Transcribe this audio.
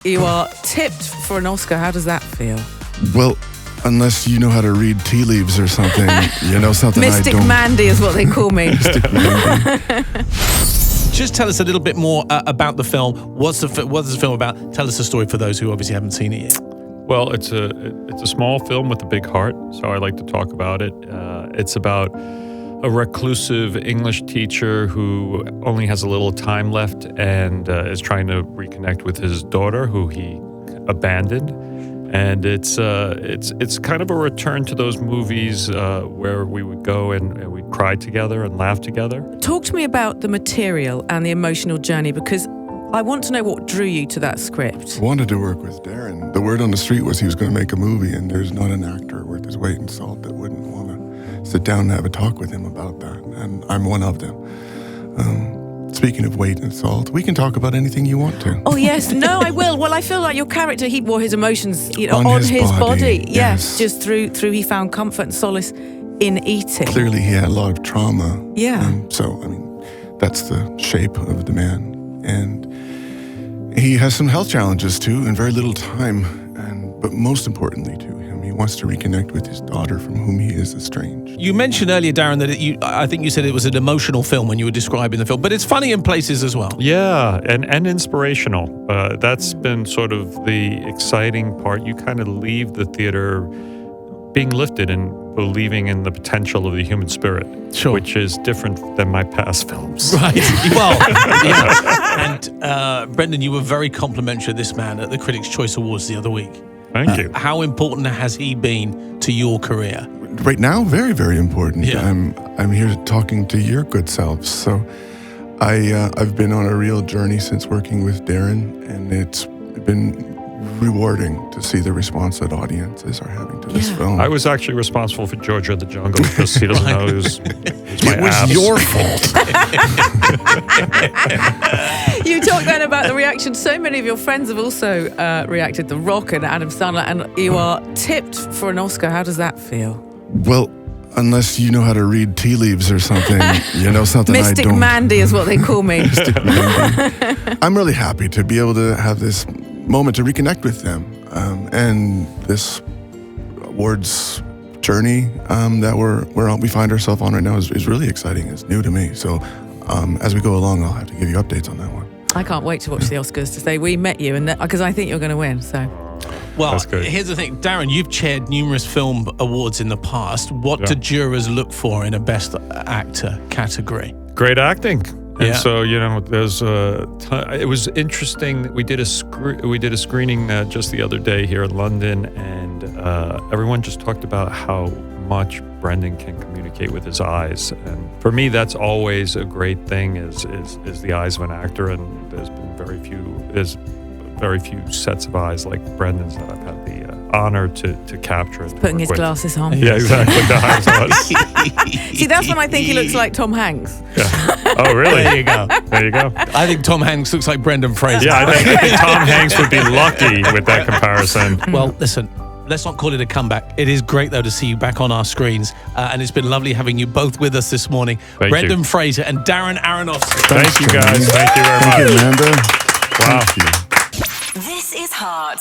You are tipped for an Oscar. How does that feel? Well, unless you know how to read tea leaves or something, you know something Mystic I don't. Mandy is what they call me. Mystic Mandy. Just tell us a little bit more about the film. What is the film about? Tell us the story for those who obviously haven't seen it yet. Well, it's a small film with a big heart, so I like to talk about it. It's about a reclusive English teacher who only has a little time left and is trying to reconnect with his daughter, who he abandoned. And it's kind of a return to those movies where we would go and we'd cry together and laugh together. Talk to me about the material and the emotional journey, because I want to know what drew you to that script. I wanted to work with Darren. The word on the street was he was going to make a movie, and there's not an actor worth his weight in salt that wouldn't want to sit down and have a talk with him about that. And I'm one of them. Speaking of weight and salt, we can talk about anything you want to. Oh, yes. No, I will. Well, I feel like your character, he wore his emotions on his body. Yes, just through he found comfort and solace in eating. Clearly, he had a lot of trauma. Yeah. So, I mean, that's the shape of the man. And he has some health challenges, too, and very little time. But most importantly to him, he wants to reconnect with his daughter from whom he is estranged. You mentioned earlier, Darren, that I think you said it was an emotional film when you were describing the film, but it's funny in places as well. Yeah, and inspirational. That's been sort of the exciting part. You kind of leave the theater being lifted and believing in the potential of the human spirit, sure, which is different than my past films. Right. Well, yeah. And Brendan, you were very complimentary of this man at the Critics' Choice Awards the other week. Thank you. How important has he been to your career? Right now, very, very important. Yeah. I'm here talking to your good selves. So I've been on a real journey since working with Darren, and it's been rewarding to see the response that audiences are having to this film. I was actually responsible for Georgia the Jungle because he doesn't know it was my abs. Your fault. You talked then about the reaction. So many of your friends have also reacted. The Rock and Adam Sandler, and you are tipped for an Oscar. How does that feel? Well, unless you know how to read tea leaves or something, you know something I don't. Mystic Mandy is what they call me. Mystic Mandy. I'm really happy to be able to have this moment to reconnect with them, and this awards journey that we find ourselves on right now is really exciting. It's new to me, so as we go along, I'll have to give you updates on that one. I can't wait to watch the Oscars to say we met you, and because I think you're going to win. So, well, that's good. Here's the thing, Darren. You've chaired numerous film awards in the past. What do jurors look for in a Best Actor category? Great acting. And Yeah. so, there's it was interesting. We did a screening just the other day here in London, and everyone just talked about how much Brendan can communicate with his eyes. And for me, that's always a great thing is the eyes of an actor. And there's very few sets of eyes like Brendan's that I've had the honor to capture. And putting work his with. glasses on. Yeah, exactly. The eyes on. See, that's when I think he looks like Tom Hanks. Yeah. Oh, really? There you go. There you go. I think Tom Hanks looks like Brendan Fraser. Yeah, I think Tom Hanks would be lucky with that comparison. Well, listen, let's not call it a comeback. It is great, though, to see you back on our screens. And it's been lovely having you both with us this morning. Thank Brendan you. Fraser and Darren Aronofsky. Thank you, guys. Thank you very much. Thank you, Amanda. Wow. Thank you. This is Heart.